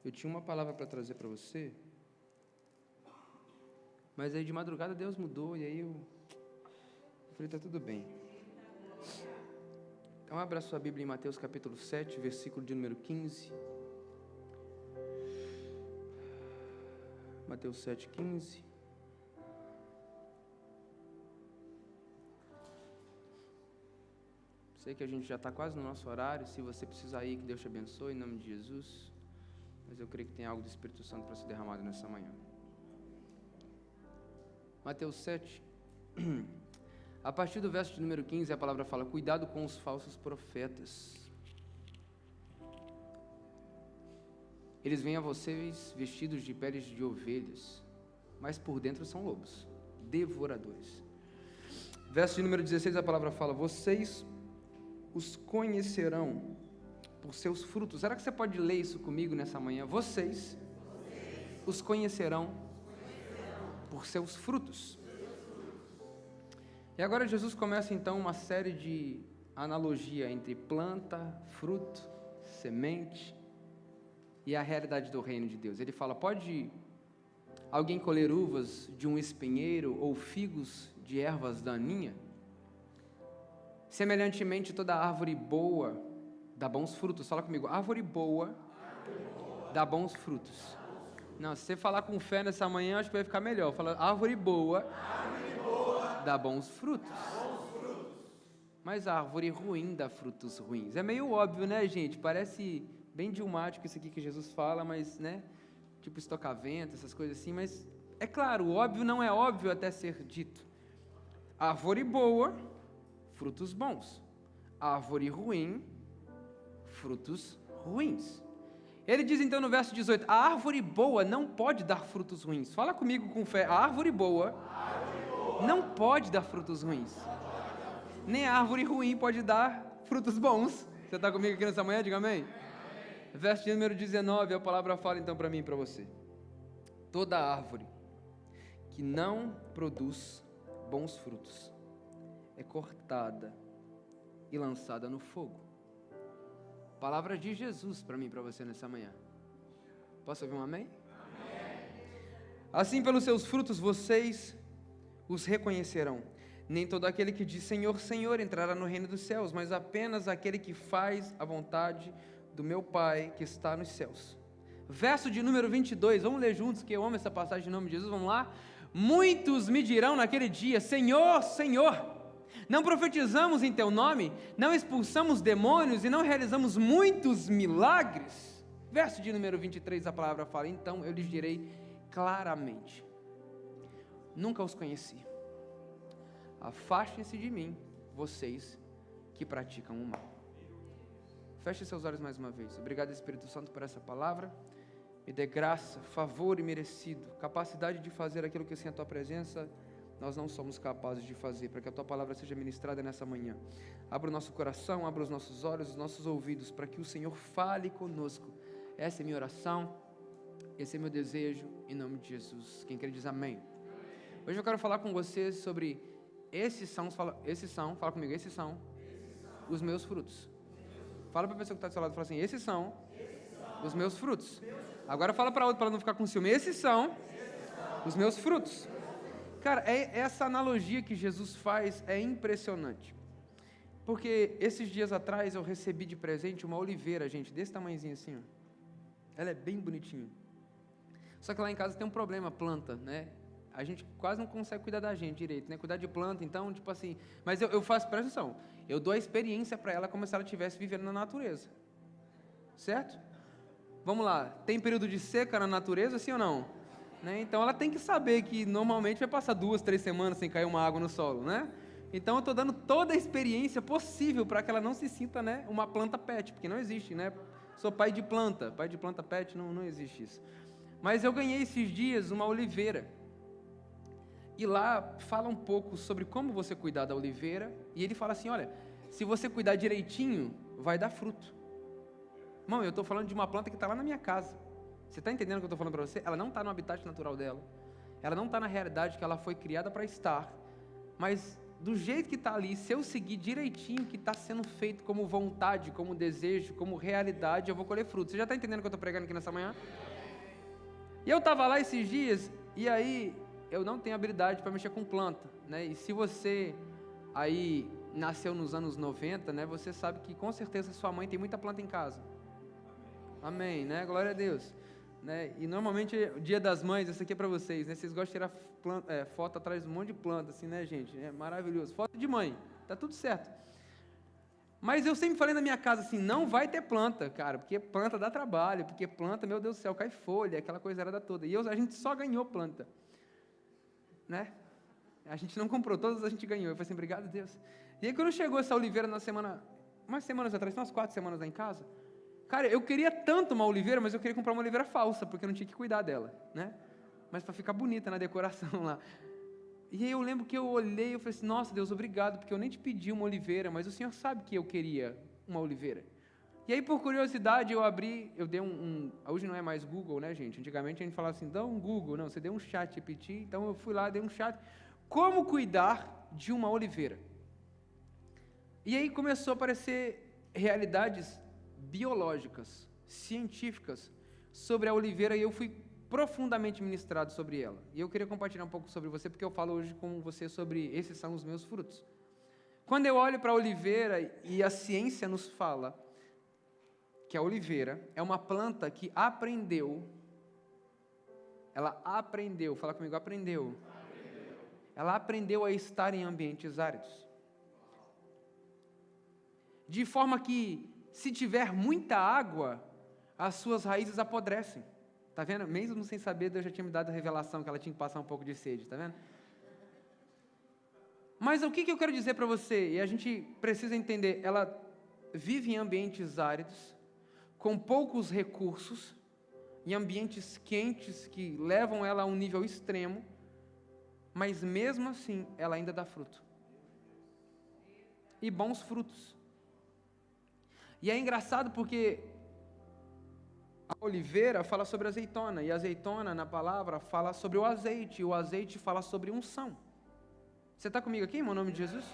Eu tinha uma palavra para trazer para você, mas aí de madrugada Deus mudou, e aí eu falei, tá tudo bem. Então abra sua Bíblia em Mateus capítulo 7, versículo de número 15. Mateus 7, 15. Sei que a gente já está quase no nosso horário. Se você precisar ir, que Deus te abençoe, em nome de Jesus. Mas eu creio que tem algo do Espírito Santo para ser derramado nessa manhã. Mateus 7. A partir do verso de número 15, a palavra fala: cuidado com os falsos profetas. Eles vêm a vocês vestidos de peles de ovelhas, mas por dentro são lobos, devoradores. Verso de número 16, a palavra fala: vocês os conhecerão por seus frutos. Será que você pode ler isso comigo nessa manhã? Vocês os conhecerão por seus frutos. E agora Jesus começa então uma série de analogia entre planta, fruto, semente e a realidade do reino de Deus. Ele fala: pode alguém colher uvas de um espinheiro ou figos de ervas daninha? Semelhantemente, toda árvore boa dá bons frutos. Fala comigo: árvore boa dá bons frutos. Não, se você falar com fé nessa manhã, acho que vai ficar melhor. Fala: árvore boa dá bons frutos. Mas a árvore ruim dá frutos ruins. É meio óbvio, né, gente? Parece bem dilmático isso aqui que Jesus fala, mas, né? Tipo estocavento, essas coisas assim. Mas, é claro, o óbvio não é óbvio até ser dito. Árvore boa, frutos bons. Árvore ruim, frutos ruins. Ele diz então no verso 18: a árvore boa não pode dar frutos ruins. Fala comigo com fé: a árvore boa não pode dar frutos ruins. Nem a árvore ruim pode dar frutos bons. Você está comigo aqui nessa manhã? Diga amém. Verso de número 19, a palavra fala então para mim e para você: toda árvore que não produz bons frutos é cortada e lançada no fogo. Palavra de Jesus para mim e para você nessa manhã. Posso ouvir um amém? Amém. Assim, pelos seus frutos vocês os reconhecerão. Nem todo aquele que diz Senhor, Senhor entrará no reino dos céus, mas apenas aquele que faz a vontade do meu Pai que está nos céus. Verso de número 22, vamos ler juntos, que eu amo essa passagem em nome de Jesus, vamos lá. Muitos me dirão naquele dia: Senhor, Senhor, não profetizamos em teu nome, não expulsamos demônios e não realizamos muitos milagres? Verso de número 23, a palavra fala: então eu lhes direi claramente: nunca os conheci. Afastem-se de mim, vocês que praticam o mal. Feche seus olhos mais uma vez. Obrigado, Espírito Santo, por essa palavra. Me dê graça, favor e merecido, capacidade de fazer aquilo que sem a tua presença nós não somos capazes de fazer, para que a tua palavra seja ministrada nessa manhã. Abra o nosso coração, abra os nossos olhos, os nossos ouvidos, para que o Senhor fale conosco. Essa é minha oração, esse é meu desejo, em nome de Jesus. Quem crê diz amém. Hoje eu quero falar com você sobre esses são os meus frutos. Fala para a pessoa que está do seu lado, fala assim: esses são os meus frutos. Agora fala para outra, para não ficar com ciúme: esses são os meus frutos. Cara, essa analogia que Jesus faz é impressionante. Porque esses dias atrás eu recebi de presente uma oliveira, gente, desse tamanhozinho assim, ó. Ela é bem bonitinha. Só que lá em casa tem um problema, planta, né? A gente quase não consegue cuidar da gente direito, né? Cuidar de planta, então, tipo assim... Mas eu faço, presta atenção, eu dou a experiência para ela como se ela estivesse vivendo na natureza. Certo? Vamos lá, tem período de seca na natureza, sim ou não? Né? Então ela tem que saber que normalmente vai passar 2, 3 semanas sem cair uma água no solo, né? Então eu estou dando toda a experiência possível para que ela não se sinta, né, uma planta pet, porque não existe, né? Sou pai de planta pet, não existe isso. Mas eu ganhei esses dias uma oliveira. E lá fala um pouco sobre como você cuidar da oliveira. E ele fala assim: olha, se você cuidar direitinho, vai dar fruto. Irmão, eu estou falando de uma planta que está lá na minha casa. Você está entendendo o que eu estou falando para você? Ela não está no habitat natural dela. Ela não está na realidade que ela foi criada para estar. Mas do jeito que está ali, se eu seguir direitinho o que está sendo feito como vontade, como desejo, como realidade, eu vou colher frutos. Você já está entendendo o que eu estou pregando aqui nessa manhã? E eu estava lá esses dias, e aí eu não tenho habilidade para mexer com planta, né? E se você aí nasceu nos anos 90, né? Você sabe que com certeza sua mãe tem muita planta em casa. Amém, né? Glória a Deus. Né? E normalmente, o dia das mães, isso aqui é para vocês, né? Vocês gostam de tirar foto atrás de um monte de planta, assim, né, gente? É maravilhoso. Foto de mãe, tá tudo certo. Mas eu sempre falei na minha casa assim, não vai ter planta, cara, porque planta dá trabalho, porque planta, meu Deus do céu, cai folha, aquela coisa era da toda. E a gente só ganhou planta, né? A gente não comprou, todas a gente ganhou. Eu falei assim, obrigado, Deus. E aí, quando chegou essa oliveira umas semanas atrás, umas 4 semanas lá em casa, cara, eu queria tanto uma oliveira, mas eu queria comprar uma oliveira falsa, porque eu não tinha que cuidar dela, né? Mas para ficar bonita na decoração lá. E aí eu lembro que eu olhei e falei assim, nossa, Deus, obrigado, porque eu nem te pedi uma oliveira, mas o Senhor sabe que eu queria uma oliveira. E aí, por curiosidade, eu dei hoje não é mais Google, né, gente? Antigamente a gente falava assim, dá um Google, não, você deu um chat GPT, então eu fui lá, dei um chat. Como cuidar de uma oliveira? E aí começou a aparecer realidades biológicas, científicas, sobre a oliveira, e eu fui profundamente ministrado sobre ela. E eu queria compartilhar um pouco sobre você, porque eu falo hoje com você sobre esses são os meus frutos. Quando eu olho para a oliveira, e a ciência nos fala que a oliveira é uma planta que fala comigo, aprendeu. Ela aprendeu a estar em ambientes áridos. De forma que, se tiver muita água, as suas raízes apodrecem. Está vendo? Mesmo sem saber, Deus já tinha me dado a revelação que ela tinha que passar um pouco de sede, está vendo? Mas o que eu quero dizer para você, e a gente precisa entender, ela vive em ambientes áridos, com poucos recursos, em ambientes quentes que levam ela a um nível extremo, mas mesmo assim, ela ainda dá fruto. E bons frutos. E é engraçado porque a oliveira fala sobre azeitona, e a azeitona, na palavra, fala sobre o azeite, e o azeite fala sobre unção. Você está comigo aqui, irmão, em nome de Jesus?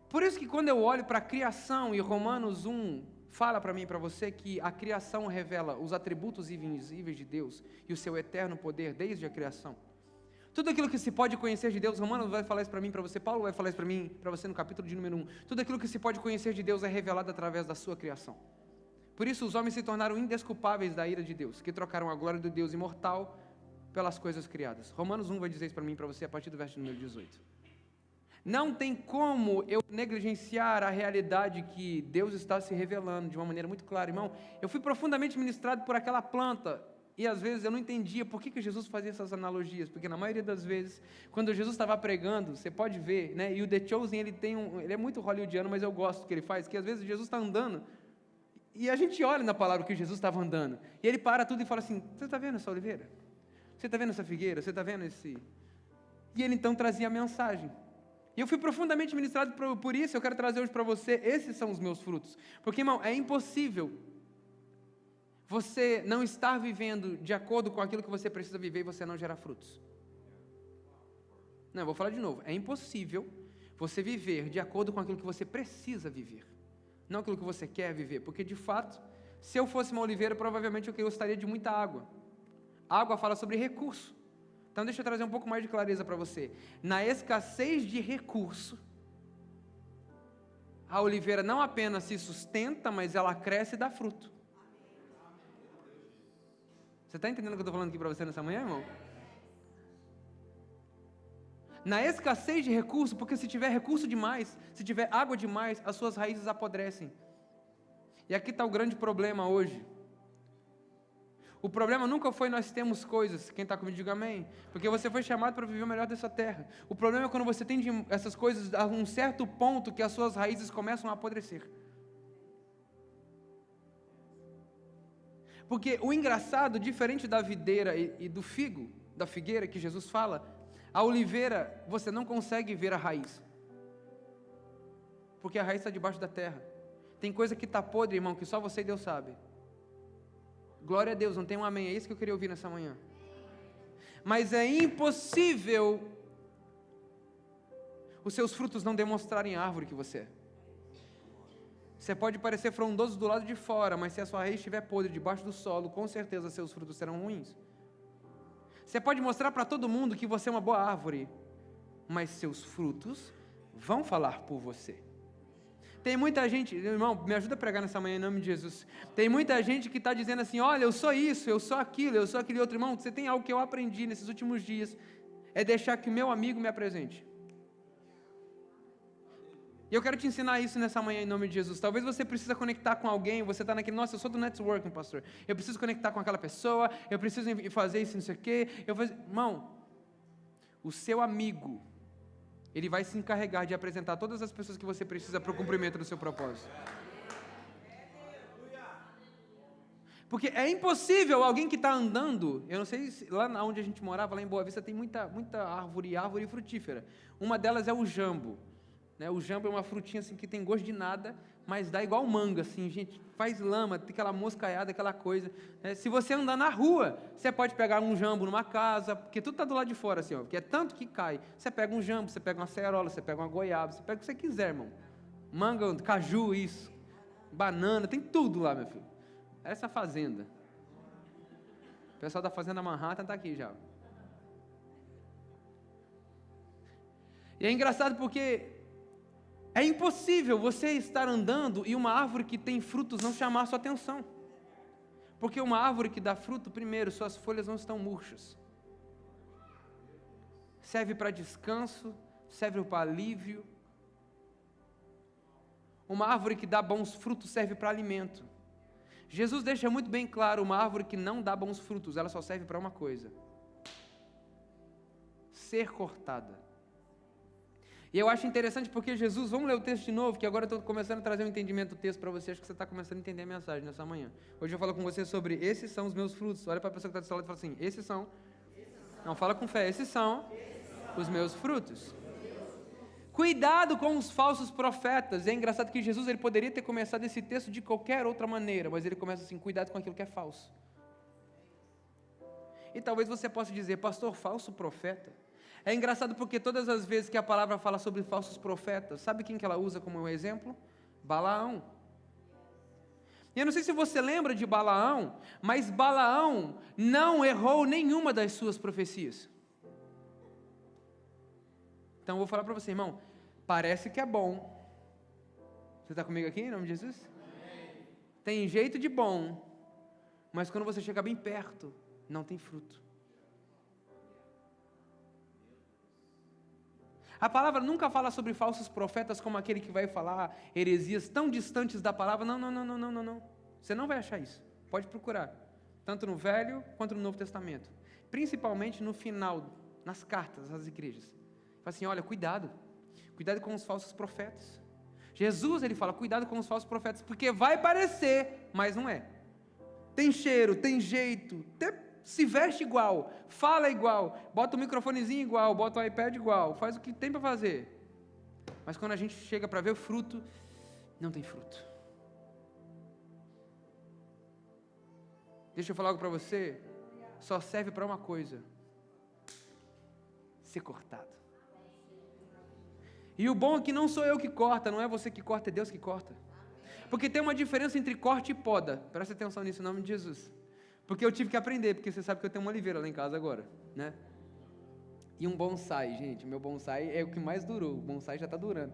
Por isso que quando eu olho para a criação, e Romanos 1 fala para mim e para você que a criação revela os atributos invisíveis de Deus e o seu eterno poder desde a criação. Tudo aquilo que se pode conhecer de Deus, Romanos vai falar isso para mim, para você, Paulo vai falar isso para mim, para você no capítulo de número 1. Tudo aquilo que se pode conhecer de Deus é revelado através da sua criação. Por isso os homens se tornaram indesculpáveis da ira de Deus, que trocaram a glória do Deus imortal pelas coisas criadas. Romanos 1 vai dizer isso para mim e para você a partir do verso número 18. Não tem como eu negligenciar a realidade que Deus está se revelando de uma maneira muito clara, irmão. Eu fui profundamente ministrado por aquela planta, e às vezes eu não entendia por que Jesus fazia essas analogias, porque na maioria das vezes, quando Jesus estava pregando, você pode ver, né? E o The Chosen, ele é muito hollywoodiano, mas eu gosto do que ele faz, que às vezes Jesus está andando, e a gente olha na palavra que Jesus estava andando, e ele para tudo e fala assim, você está vendo essa oliveira? Você está vendo essa figueira? Você está vendo esse... E ele então trazia a mensagem. E eu fui profundamente ministrado por isso, eu quero trazer hoje para você, esses são os meus frutos. Porque, irmão, é impossível você não estar vivendo de acordo com aquilo que você precisa viver e você não gerar frutos. Não, eu vou falar de novo. É impossível você viver de acordo com aquilo que você precisa viver, não aquilo que você quer viver. Porque, de fato, se eu fosse uma oliveira, provavelmente eu gostaria de muita água. A água fala sobre recurso. Então, deixa eu trazer um pouco mais de clareza para você. Na escassez de recurso, a oliveira não apenas se sustenta, mas ela cresce e dá fruto. Você está entendendo o que eu estou falando aqui para você nessa manhã, irmão? Na escassez de recurso, porque se tiver recurso demais, se tiver água demais, as suas raízes apodrecem. E aqui está o grande problema hoje. O problema nunca foi nós temos coisas, quem está comigo diga amém, porque você foi chamado para viver o melhor dessa terra. O problema é quando você tem essas coisas a um certo ponto que as suas raízes começam a apodrecer. Porque o engraçado, diferente da videira e do figo, da figueira que Jesus fala, a oliveira você não consegue ver a raiz, porque a raiz está debaixo da terra. Tem coisa que está podre, irmão, que só você e Deus sabe. Glória a Deus, não tem um amém, é isso que eu queria ouvir nessa manhã. Mas é impossível os seus frutos não demonstrarem a árvore que você é. Você pode parecer frondoso do lado de fora, mas se a sua raiz estiver podre debaixo do solo, com certeza seus frutos serão ruins. Você pode mostrar para todo mundo que você é uma boa árvore, mas seus frutos vão falar por você. Tem muita gente, irmão, me ajuda a pregar nessa manhã em nome de Jesus. Tem muita gente que está dizendo assim, olha, eu sou isso, eu sou aquilo, eu sou aquele outro. Irmão, você tem algo que eu aprendi nesses últimos dias, é deixar que o meu amigo me apresente. E eu quero te ensinar isso nessa manhã em nome de Jesus. Talvez você precisa conectar com alguém, você está naquele, nossa, eu sou do networking, pastor. Eu preciso conectar com aquela pessoa, eu preciso fazer isso, não sei o quê. Irmão, o seu amigo, ele vai se encarregar de apresentar todas as pessoas que você precisa para o cumprimento do seu propósito. Porque é impossível alguém que está andando, eu não sei se lá onde a gente morava, lá em Boa Vista, tem muita árvore frutífera. Uma delas é o jambo. O jambo é uma frutinha assim que tem gosto de nada, mas dá igual manga, assim, gente, faz lama, tem aquela moscaiada, aquela coisa. Se você andar na rua, você pode pegar um jambo numa casa, porque tudo está do lado de fora, assim, ó, porque é tanto que cai. Você pega um jambo, você pega uma acerola, você pega uma goiaba, você pega o que você quiser, irmão. Manga, caju, isso, banana, tem tudo lá, meu filho. Essa fazenda. O pessoal da fazenda Manhattan está aqui já. E é engraçado porque é impossível você estar andando e uma árvore que tem frutos não chamar a sua atenção. Porque uma árvore que dá fruto, primeiro, suas folhas não estão murchas. Serve para descanso, serve para alívio. Uma árvore que dá bons frutos serve para alimento. Jesus deixa muito bem claro, uma árvore que não dá bons frutos, ela só serve para uma coisa: ser cortada. E eu acho interessante porque Jesus, vamos ler o texto de novo, que agora eu estou começando a trazer um entendimento do texto para você, acho que você está começando a entender a mensagem nessa manhã. Hoje eu falo com você sobre, esses são os meus frutos. Olha para a pessoa que está do seu lado e fala assim, esses são, não, fala com fé, esses são os meus frutos. Cuidado com os falsos profetas. É engraçado que Jesus, ele poderia ter começado esse texto de qualquer outra maneira, mas ele começa assim, cuidado com aquilo que é falso. E talvez você possa dizer, pastor, falso profeta? É engraçado porque todas as vezes que a palavra fala sobre falsos profetas, sabe quem que ela usa como um exemplo? Balaão. E eu não sei se você lembra de Balaão, mas Balaão não errou nenhuma das suas profecias. Então eu vou falar para você, irmão, parece que é bom. Você está comigo aqui, em nome de Jesus? Amém. Tem jeito de bom, mas quando você chega bem perto, não tem fruto. A palavra nunca fala sobre falsos profetas como aquele que vai falar heresias tão distantes da palavra. Não. Você não vai achar isso. Pode procurar. Tanto no Velho quanto no Novo Testamento. Principalmente no final, nas cartas às igrejas. Fala assim, olha, cuidado. Cuidado com os falsos profetas. Jesus, ele fala, cuidado com os falsos profetas, porque vai parecer, mas não é. Tem cheiro, tem jeito, se veste igual, fala igual, bota o microfonezinho igual, bota o iPad igual, faz o que tem para fazer. Mas quando a gente chega para ver o fruto, não tem fruto. Deixa eu falar algo para você, só serve para uma coisa: ser cortado. E o bom é que não sou eu que corta, não é você que corta, é Deus que corta. Porque tem uma diferença entre corte e poda. Presta atenção nisso em nome de Jesus. Porque eu tive que aprender, porque você sabe que eu tenho uma oliveira lá em casa agora, né? E um bonsai, gente, meu bonsai é o que mais durou, o bonsai já está durando.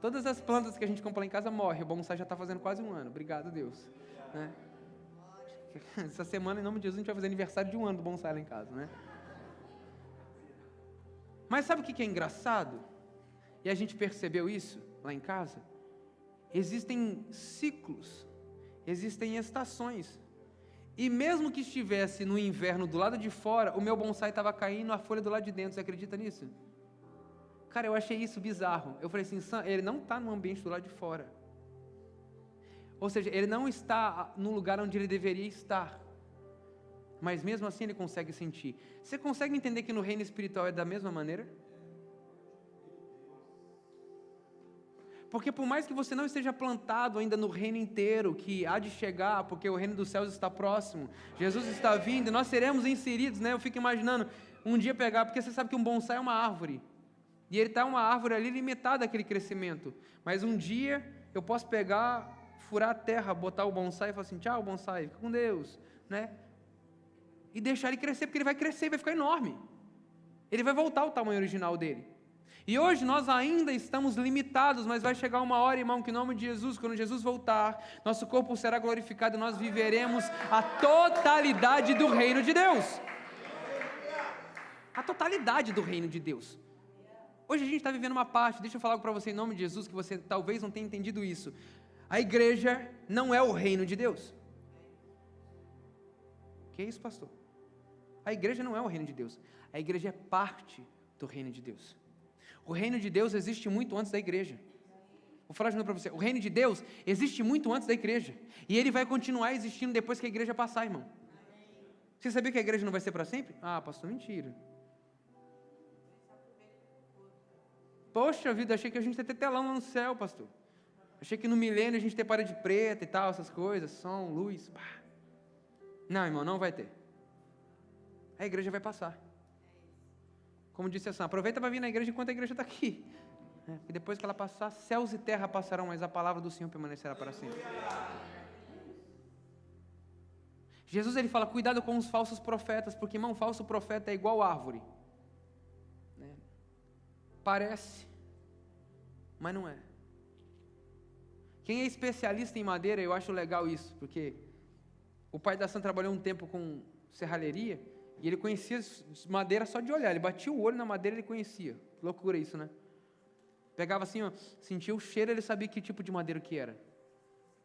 Todas as plantas que a gente compra lá em casa morrem, o bonsai já está fazendo quase um ano, obrigado a Deus. Né? Essa semana, em nome de Jesus, a gente vai fazer aniversário de um ano do bonsai lá em casa, né? Mas sabe o que é engraçado? E a gente percebeu isso lá em casa? Existem ciclos, existem estações. E mesmo que estivesse no inverno do lado de fora, o meu bonsai estava caindo, a folha do lado de dentro. Você acredita nisso? Cara, eu achei isso bizarro. Eu falei assim, Sam, ele não está no ambiente do lado de fora. Ou seja, ele não está no lugar onde ele deveria estar. Mas mesmo assim ele consegue sentir. Você consegue entender que no reino espiritual é da mesma maneira? Porque por mais que você não esteja plantado ainda no reino inteiro, que há de chegar, porque o reino dos céus está próximo, Jesus está vindo, e nós seremos inseridos, né? Eu fico imaginando, um dia pegar, porque você sabe que um bonsai é uma árvore. E ele está uma árvore ali limitada àquele crescimento. Mas um dia eu posso pegar, furar a terra, botar o bonsai e falar assim, tchau bonsai, fica com Deus, né? E deixar ele crescer, porque ele vai crescer e vai ficar enorme. Ele vai voltar ao tamanho original dele. E hoje nós ainda estamos limitados, mas vai chegar uma hora, irmão, que em nome de Jesus, quando Jesus voltar, nosso corpo será glorificado e nós viveremos a totalidade do reino de Deus. A totalidade do reino de Deus. Hoje a gente está vivendo uma parte, deixa eu falar para você em nome de Jesus, que você talvez não tenha entendido isso. A igreja não é o reino de Deus. Que isso, pastor? A igreja não é o reino de Deus. A igreja é parte do reino de Deus. O reino de Deus existe muito antes da igreja. Vou falar de novo para você. O reino de Deus existe muito antes da igreja. E ele vai continuar existindo depois que a igreja passar, irmão. Você sabia que a igreja não vai ser para sempre? Ah, pastor, mentira. Poxa vida, achei que a gente ia ter telão lá no céu, pastor. Achei que no milênio a gente ia ter parede preta e tal, essas coisas, som, luz. Pá. Não, irmão, não vai ter. A igreja vai passar. Como disse assim, aproveita para vir na igreja enquanto a igreja está aqui. E depois que ela passar, céus e terra passarão, mas a palavra do Senhor permanecerá para sempre. Jesus, ele fala, cuidado com os falsos profetas, porque, irmão, falso profeta é igual árvore. Parece, mas não é. Quem é especialista em madeira, eu acho legal isso, porque o pai da Sam trabalhou um tempo com serralheria, e ele conhecia madeira só de olhar, ele batia o olho na madeira e ele conhecia. Loucura isso, né? Pegava assim, ó, sentia o cheiro, ele sabia que tipo de madeira que era.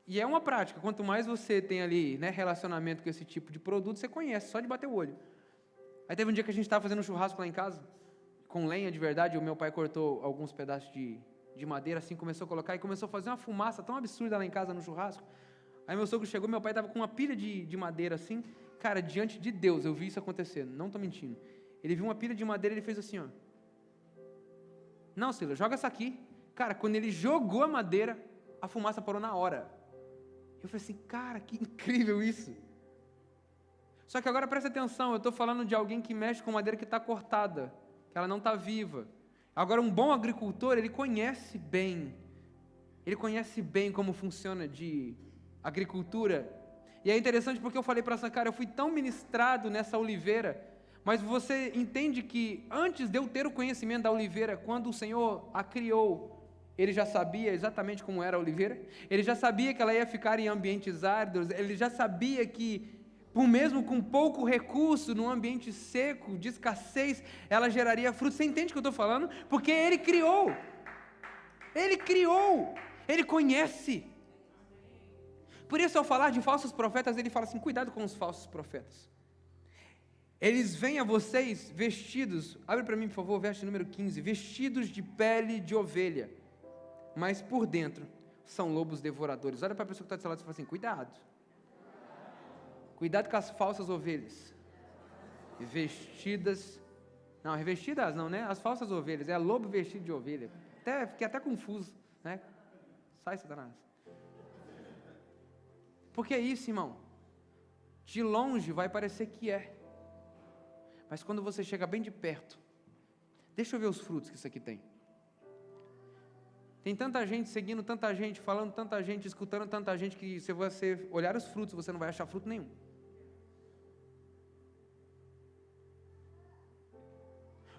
E é uma prática, quanto mais você tem ali, né, relacionamento com esse tipo de produto, você conhece, só de bater o olho. Aí teve um dia que a gente estava fazendo um churrasco lá em casa, com lenha de verdade, o meu pai cortou alguns pedaços de madeira, assim, começou a colocar, e começou a fazer uma fumaça tão absurda lá em casa no churrasco. Aí meu sogro chegou, meu pai estava com uma pilha de madeira assim, cara, diante de Deus, eu vi isso acontecer, não estou mentindo. Ele viu uma pilha de madeira, ele fez assim, ó. Não, Silas, joga essa aqui. Cara, quando ele jogou a madeira, a fumaça parou na hora. Eu falei assim, cara, que incrível isso. Só que agora presta atenção, eu estou falando de alguém que mexe com madeira que está cortada, que ela não está viva. Agora, um bom agricultor, ele conhece bem como funciona de agricultura. E é interessante porque eu falei para essa cara, eu fui tão ministrado nessa oliveira, mas você entende que antes de eu ter o conhecimento da oliveira, quando o Senhor a criou, ele já sabia exatamente como era a oliveira, ele já sabia que ela ia ficar em ambientes áridos, ele já sabia que, por mesmo com pouco recurso, num ambiente seco, de escassez, ela geraria frutos. Você entende o que eu estou falando? Porque ele criou, ele conhece. Por isso, ao falar de falsos profetas, ele fala assim, cuidado com os falsos profetas. Eles vêm a vocês vestidos, abre para mim por favor, verso número 15, vestidos de pele de ovelha, mas por dentro são lobos devoradores. Olha para a pessoa que está do seu lado e fala assim, cuidado com as falsas ovelhas, revestidas não, né? As falsas ovelhas, é lobo vestido de ovelha, fiquei até confuso, né? Sai, Satanás. Porque é isso, irmão, de longe vai parecer que é, mas quando você chega bem de perto, deixa eu ver os frutos que isso aqui tem. Tem tanta gente seguindo, tanta gente falando, tanta gente escutando, tanta gente que se você olhar os frutos, você não vai achar fruto nenhum.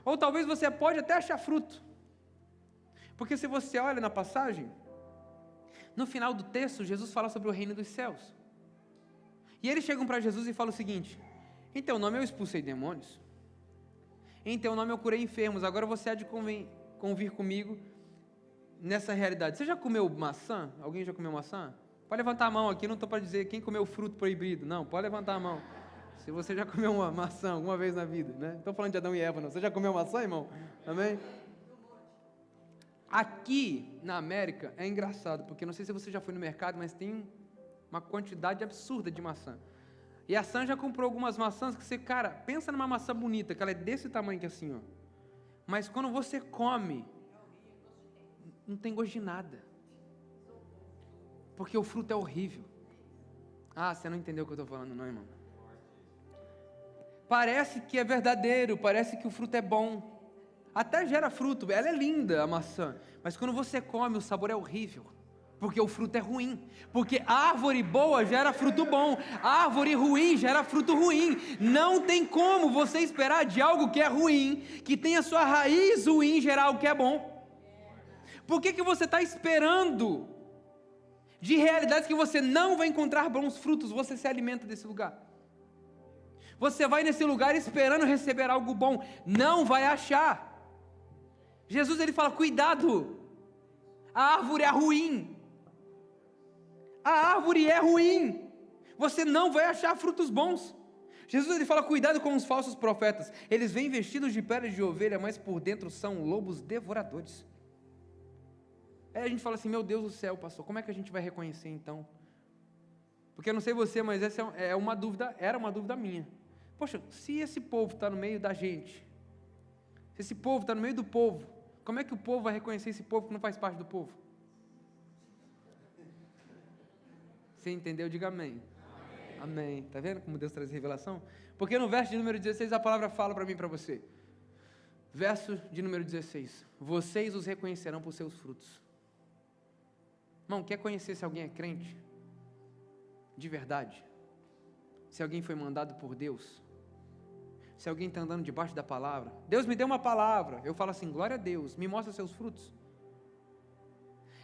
Ou talvez você pode até achar fruto, porque se você olha na passagem, no final do texto, Jesus fala sobre o reino dos céus. E eles chegam para Jesus e falam o seguinte, em teu nome eu expulsei demônios, em teu nome eu curei enfermos, agora você há de convir comigo nessa realidade. Você já comeu maçã? Alguém já comeu maçã? Pode levantar a mão aqui, não estou para dizer quem comeu fruto proibido, não, pode levantar a mão. Se você já comeu uma maçã alguma vez na vida, né? Não estou falando de Adão e Eva, não. Você já comeu maçã, irmão? Amém? Aqui na América é engraçado, porque não sei se você já foi no mercado, mas tem uma quantidade absurda de maçã. E a Sam já comprou algumas maçãs que você, cara, pensa numa maçã bonita, que ela é desse tamanho que assim, ó. Mas quando você come, não tem gosto de nada. Porque o fruto é horrível. Ah, você não entendeu o que eu estou falando, não, irmão. Parece que é verdadeiro, parece que o fruto é bom. até gera fruto, ela é linda a maçã, mas quando você come o sabor é horrível, porque o fruto é ruim, porque árvore boa gera fruto bom, árvore ruim gera fruto ruim, não tem como você esperar de algo que é ruim, que tem a sua raiz ruim, gerar algo que é bom. Por que você está esperando de realidades que você não vai encontrar bons frutos? Você se alimenta desse lugar. Você vai nesse lugar esperando receber algo bom, não vai achar. Jesus ele fala, cuidado, a árvore é ruim, a árvore é ruim, você não vai achar frutos bons. Jesus ele fala, cuidado com os falsos profetas, eles vêm vestidos de peles de ovelha, mas por dentro são lobos devoradores. Aí a gente fala assim, meu Deus do céu, pastor, como é que a gente vai reconhecer então? Porque eu não sei você, mas essa era uma dúvida minha. Poxa, se esse povo está no meio da gente, se esse povo está no meio do povo, como é que o povo vai reconhecer esse povo que não faz parte do povo? Você entendeu? Diga amém. Amém. Está vendo como Deus traz revelação? Porque no verso de número 16 a palavra fala para mim e para você. Verso de número 16. Vocês os reconhecerão por seus frutos. Irmão, quer conhecer se alguém é crente? De verdade? Se alguém foi mandado por Deus? Se alguém está andando debaixo da palavra? Deus me deu uma palavra. Eu falo assim, glória a Deus, me mostra seus frutos.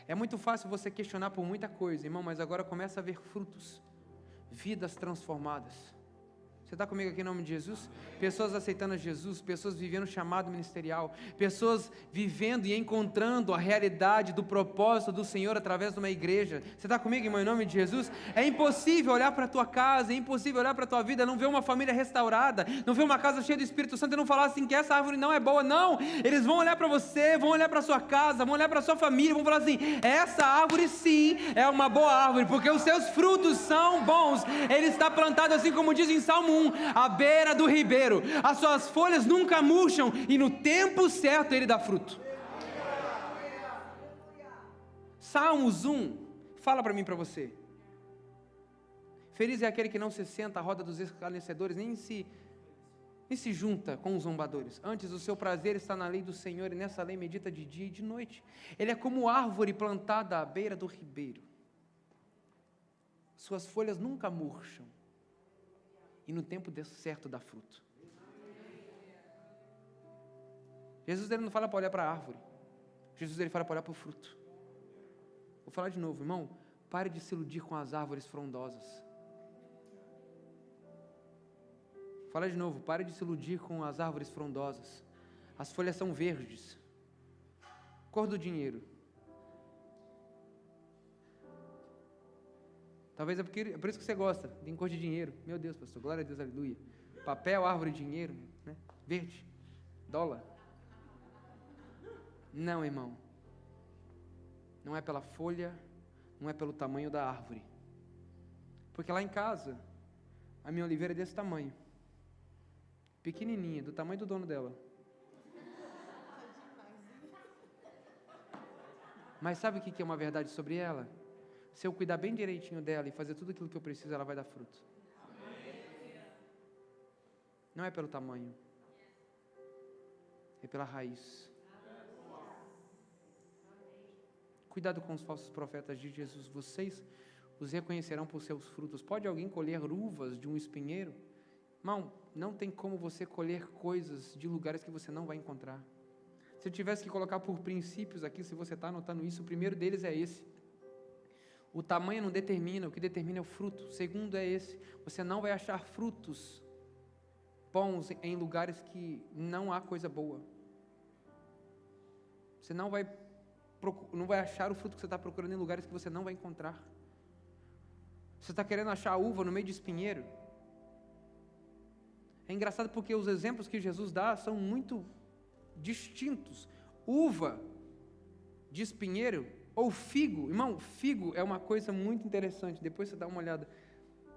É muito fácil você questionar por muita coisa, irmão, mas agora começa a ver frutos. Vidas transformadas. Você está comigo aqui em nome de Jesus? Pessoas aceitando a Jesus, pessoas vivendo o chamado ministerial, pessoas vivendo e encontrando a realidade do propósito do Senhor através de uma igreja. Você está comigo, irmão, em nome de Jesus? É impossível olhar para a tua casa, é impossível olhar para a tua vida, não ver uma família restaurada, não ver uma casa cheia do Espírito Santo e não falar assim que essa árvore não é boa. Não, eles vão olhar para você, vão olhar para a sua casa, vão olhar para a sua família, vão falar assim, essa árvore sim é uma boa árvore, porque os seus frutos são bons. Ele está plantado assim como diz em Salmo 1, à beira do ribeiro, as suas folhas nunca murcham e no tempo certo ele dá fruto. Salmos 1 fala para mim e para você. Feliz é aquele que não se senta à roda dos escarnecedores, nem se junta com os zombadores. Antes o seu prazer está na lei do Senhor, e nessa lei medita de dia e de noite. Ele é como árvore plantada à beira do ribeiro, suas folhas nunca murcham e no tempo certo dá fruto. Jesus ele não fala para olhar para a árvore, Jesus ele fala para olhar para o fruto. Vou falar de novo, irmão, pare de se iludir com as árvores frondosas. Vou falar de novo, pare de se iludir com as árvores frondosas. As folhas são verdes, cor do dinheiro. Talvez é por isso que você gosta, tem cor de dinheiro. Meu Deus, pastor, glória a Deus, aleluia. Papel, árvore, dinheiro, né? Verde, dólar. Não, irmão. Não é pela folha, não é pelo tamanho da árvore. Porque lá em casa, a minha oliveira é desse tamanho. Pequenininha, do tamanho do dono dela. Mas sabe o que é uma verdade sobre ela? Se eu cuidar bem direitinho dela e fazer tudo aquilo que eu preciso, ela vai dar fruto. Não é pelo tamanho, é pela raiz. Cuidado com os falsos profetas de Jesus. Vocês os reconhecerão por seus frutos. Pode alguém colher uvas de um espinheiro? Irmão, não tem como você colher coisas de lugares que você não vai encontrar. Se eu tivesse que colocar por princípios aqui, se você está anotando isso, o primeiro deles é esse. O tamanho não determina, o que determina é o fruto. O segundo é esse, você não vai achar frutos bons em lugares que não há coisa boa. Você não vai achar o fruto que você está procurando em lugares que você não vai encontrar. Você está querendo achar uva no meio de espinheiro? É engraçado porque os exemplos que Jesus dá são muito distintos. Uva de espinheiro ou figo. Irmão, figo é uma coisa muito interessante. Depois você dá uma olhada,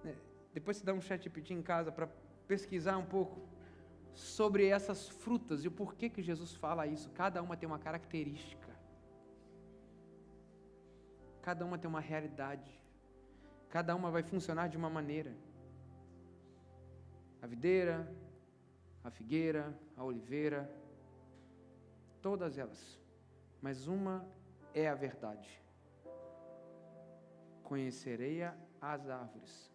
né? Depois você dá um ChatGPT em casa para pesquisar um pouco sobre essas frutas e o porquê que Jesus fala isso. Cada uma tem uma característica. Cada uma tem uma realidade. Cada uma vai funcionar de uma maneira. A videira, a figueira, a oliveira. todas elas, mas uma é a verdade. Conhecerei as árvores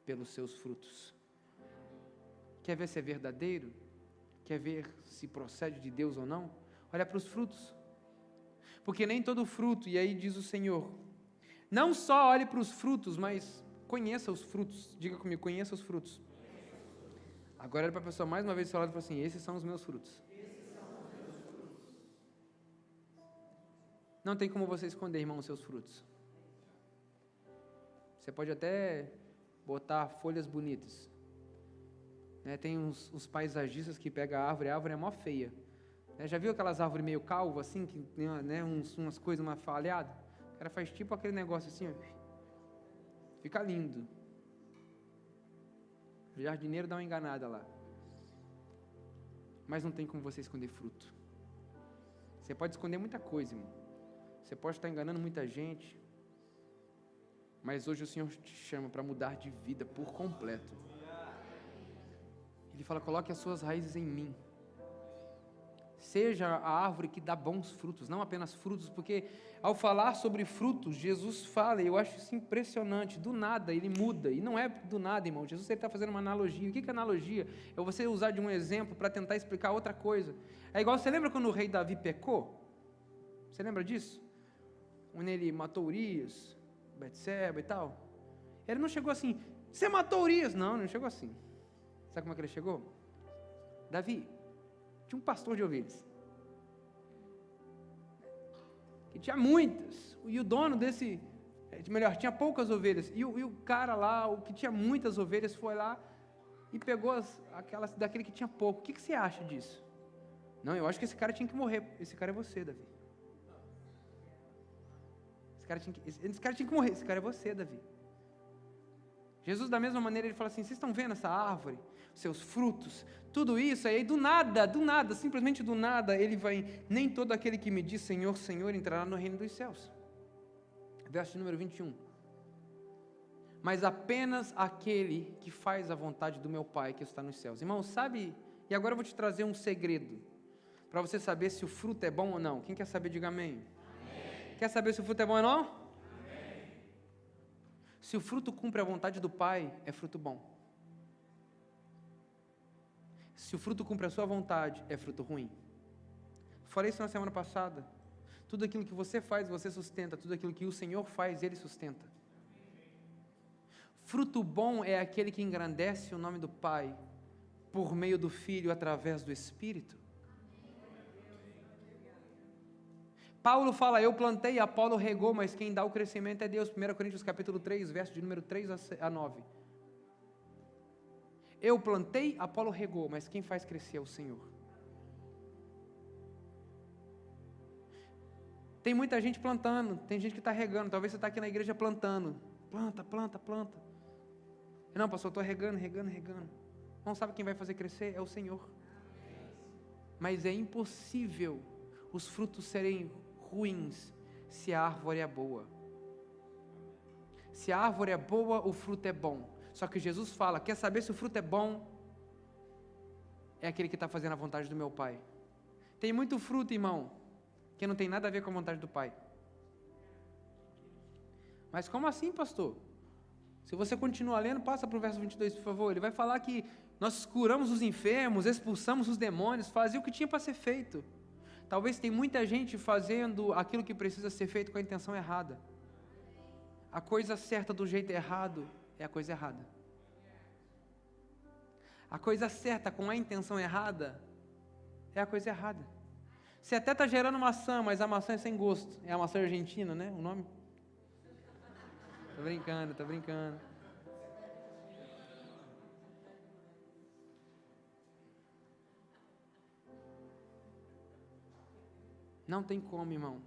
pelos seus frutos. Quer ver se é verdadeiro? Quer ver se procede de Deus ou não? Olha para os frutos. Porque nem todo fruto, e aí diz o Senhor, não só olhe para os frutos, mas conheça os frutos. Diga comigo, conheça os frutos. Agora olha para a pessoa mais uma vez do seu lado e fala assim, esses são os meus frutos. Não tem como você esconder, irmão, os seus frutos. Você pode até botar folhas bonitas. Tem uns paisagistas que pegam a árvore é mó feia. Já viu aquelas árvores meio calvas, assim, que tem umas coisas, uma falhada? O cara faz tipo aquele negócio assim, ó. Fica lindo. O jardineiro dá uma enganada lá. Mas não tem como você esconder fruto. Você pode esconder muita coisa, irmão. Você pode estar enganando muita gente. Mas hoje o Senhor te chama para mudar de vida por completo. Ele fala, coloque as suas raízes em mim. Seja a árvore que dá bons frutos, não apenas frutos, porque ao falar sobre frutos, Jesus fala, e eu acho isso impressionante, do nada ele muda, e não é do nada, irmão, Jesus está fazendo uma analogia. O que é analogia? É você usar de um exemplo para tentar explicar outra coisa. É igual, você lembra quando o rei Davi pecou? Você lembra disso? Quando ele matou Urias, Betseba e tal? Ele não chegou assim, você matou Urias? Não chegou assim. Sabe como é que ele chegou? Davi, tinha um pastor de ovelhas, que tinha muitas, e o dono desse, tinha poucas ovelhas, e o cara lá, o que tinha muitas ovelhas, foi lá e pegou aquelas daquele que tinha pouco. O que você acha disso? Não, eu acho que esse cara tinha que morrer. Esse cara é você, Davi. Esse cara tinha que morrer. Esse cara é você, Davi. Jesus, da mesma maneira, ele fala assim, vocês estão vendo essa árvore, seus frutos, tudo isso, aí do nada, simplesmente do nada, ele vai, nem todo aquele que me diz Senhor, Senhor, entrará no reino dos céus. Verso número 21. Mas apenas aquele que faz a vontade do meu Pai que está nos céus. Irmão, sabe, e agora eu vou te trazer um segredo, para você saber se o fruto é bom ou não. Quem quer saber, diga amém. Amém. Quer saber se o fruto é bom ou não? Se o fruto cumpre a vontade do Pai, é fruto bom. Se o fruto cumpre a sua vontade, é fruto ruim. Falei isso na semana passada. Tudo aquilo que você faz, você sustenta. Tudo aquilo que o Senhor faz, Ele sustenta. Fruto bom é aquele que engrandece o nome do Pai, por meio do Filho, através do Espírito. Paulo fala, eu plantei, Apolo regou, mas quem dá o crescimento é Deus. 1 Coríntios capítulo 3, verso de número 3 a 9. Eu plantei, Apolo regou, mas quem faz crescer é o Senhor. Tem muita gente plantando, tem gente que está regando. Talvez você está aqui na igreja plantando. Planta. Não, pastor, eu estou regando. Não sabe quem vai fazer crescer? É o Senhor. Mas é impossível os frutos serem ruins se a árvore é boa. Se a árvore é boa, o fruto é bom. Só que Jesus fala, quer saber se o fruto é bom? É aquele que está fazendo a vontade do meu Pai. Tem muito fruto, irmão, que não tem nada a ver com a vontade do Pai. Mas como assim, pastor? Se você continuar lendo, passa para o verso 22, por favor. Ele vai falar que nós curamos os enfermos, expulsamos os demônios, fazia o que tinha para ser feito. Talvez tem muita gente fazendo aquilo que precisa ser feito com a intenção errada. A coisa certa do jeito errado é a coisa errada. A coisa certa com a intenção errada é a coisa errada. Você até está gerando maçã, mas a maçã é sem gosto. É a maçã argentina, né? O nome? Tô brincando. Não tem como, irmão.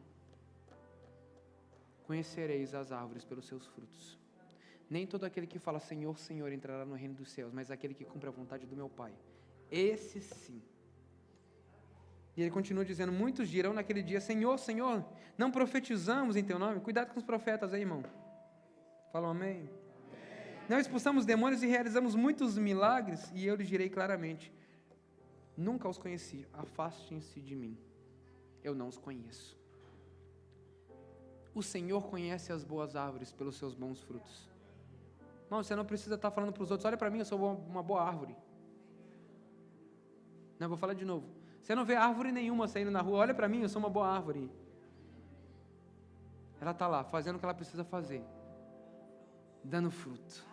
Conhecereis as árvores pelos seus frutos. Nem todo aquele que fala Senhor, Senhor entrará no reino dos céus, mas aquele que cumpre a vontade do meu Pai. Esse sim. E ele continua dizendo, muitos dirão naquele dia, Senhor, Senhor, não profetizamos em teu nome? Cuidado com os profetas aí, irmão. Falam amém? Amém. Não expulsamos demônios e realizamos muitos milagres, e eu lhes direi claramente, nunca os conheci, afastem-se de mim. eu não os conheço. O Senhor conhece as boas árvores pelos seus bons frutos. Não, você não precisa estar falando para os outros, olha para mim, eu sou uma boa árvore. Não, eu vou falar de novo. Você não vê árvore nenhuma saindo na rua, olha para mim, eu sou uma boa árvore. Ela está lá, fazendo o que ela precisa fazer. Dando fruto.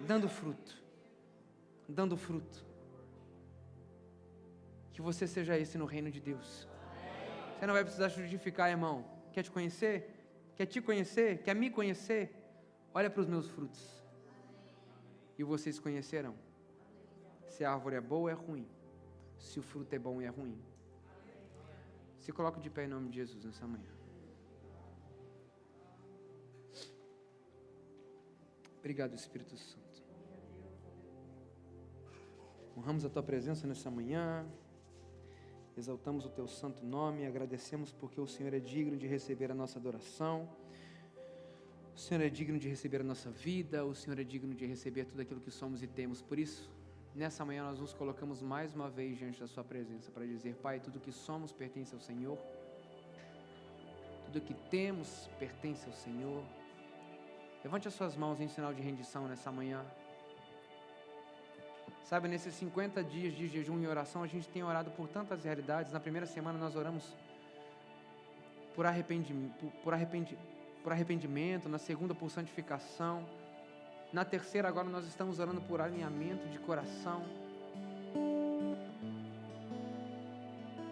Dando fruto. Dando fruto. Que você seja esse no reino de Deus. Você não vai precisar justificar, irmão. Quer te conhecer? Quer te conhecer? Quer me conhecer? Olha para os meus frutos. E vocês conhecerão. Se a árvore é boa ou é ruim. Se o fruto é bom ou é ruim. Se coloca de pé em nome de Jesus nessa manhã. Obrigado, Espírito Santo. Honramos a Tua presença nessa manhã. Exaltamos o Teu santo nome. Agradecemos porque o Senhor é digno de receber a nossa adoração. O Senhor é digno de receber a nossa vida. O Senhor é digno de receber tudo aquilo que somos e temos. Por isso, nessa manhã nós nos colocamos mais uma vez diante da Sua presença para dizer: Pai, tudo que somos pertence ao Senhor. Tudo que temos pertence ao Senhor. Levante as suas mãos em sinal de rendição nessa manhã. Sabe, nesses 50 dias de jejum e oração, a gente tem orado por tantas realidades. Na primeira semana nós oramos por arrependimento, na segunda por santificação, na terceira agora nós estamos orando por alinhamento de coração.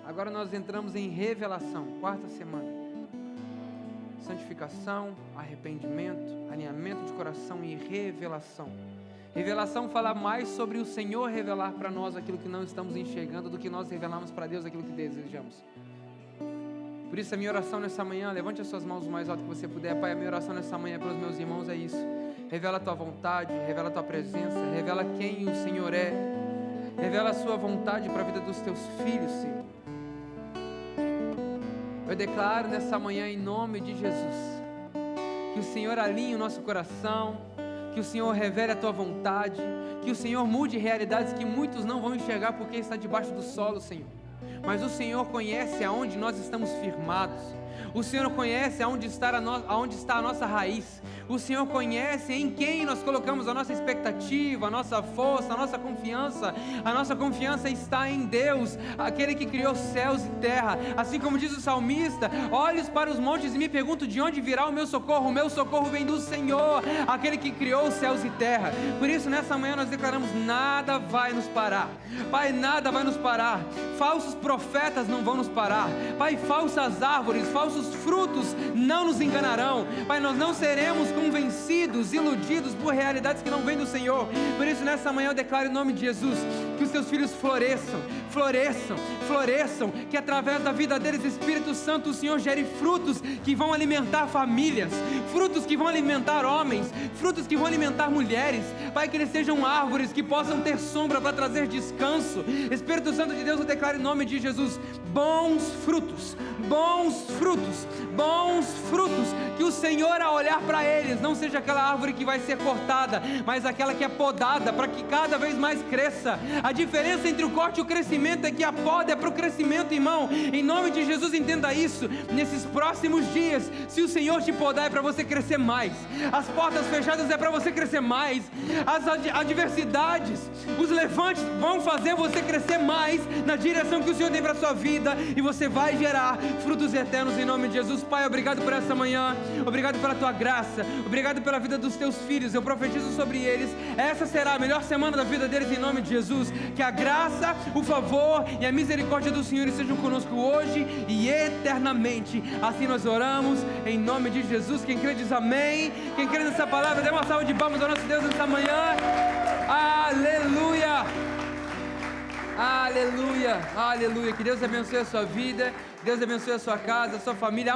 Agora nós entramos em revelação, quarta semana. Santificação, arrependimento, alinhamento de coração e revelação. Revelação fala mais sobre o Senhor revelar para nós aquilo que não estamos enxergando do que nós revelarmos para Deus aquilo que desejamos. Por isso a minha oração nessa manhã, levante as suas mãos o mais alto que você puder. Pai, a minha oração nessa manhã pelos meus irmãos é isso. Revela a Tua vontade, revela a Tua presença, revela quem o Senhor é. Revela a Sua vontade para a vida dos Teus filhos, Senhor. Eu declaro nessa manhã em nome de Jesus, que o Senhor alinhe o nosso coração, que o Senhor revele a Tua vontade, que o Senhor mude realidades que muitos não vão enxergar porque está debaixo do solo, Senhor. Mas o Senhor conhece aonde nós estamos firmados. O Senhor conhece aonde está a nossa raiz. O Senhor conhece em quem nós colocamos a nossa expectativa, a nossa força, a nossa confiança. A nossa confiança está em Deus, aquele que criou céus e terra. Assim como diz o salmista: olho para os montes e me pergunto de onde virá o meu socorro. O meu socorro vem do Senhor, aquele que criou os céus e terra. Por isso nessa manhã nós declaramos: nada vai nos parar. Pai, nada vai nos parar. Falsos profetas não vão nos parar. Pai, falsas árvores, falsos frutos não nos enganarão. Pai, nós não seremos convencidos, iludidos por realidades que não vêm do Senhor. Por isso nessa manhã eu declaro em nome de Jesus que os Teus filhos floresçam, floresçam, floresçam, que através da vida deles, Espírito Santo, o Senhor gere frutos que vão alimentar famílias, frutos que vão alimentar homens, frutos que vão alimentar mulheres. Pai, que eles sejam árvores que possam ter sombra para trazer descanso. Espírito Santo de Deus, eu declaro em nome de Jesus bons frutos, bons frutos, bons frutos, que o Senhor, ao olhar para eles, não seja aquela árvore que vai ser cortada, mas aquela que é podada para que cada vez mais cresça. A diferença entre o corte e o crescimento é que a poda é para o crescimento, irmão. Em nome de Jesus, entenda isso. Nesses próximos dias, se o Senhor te podar, é para você crescer mais. As portas fechadas é para você crescer mais. As adversidades, os levantes vão fazer você crescer mais na direção que o Senhor tem para a sua vida, e você vai gerar frutos eternos em nome de Jesus. Pai, obrigado por essa manhã, obrigado pela Tua graça, obrigado pela vida dos Teus filhos. Eu profetizo sobre eles, essa será a melhor semana da vida deles em nome de Jesus. Que a graça, o favor e a misericórdia do Senhor estejam conosco hoje e eternamente. Assim nós oramos em nome de Jesus. Quem crê diz amém. Quem crê nessa palavra, dê uma salva de palmas ao nosso Deus nessa manhã. Aleluia, aleluia, aleluia. Que Deus abençoe a sua vida, Deus abençoe a sua casa, a sua família.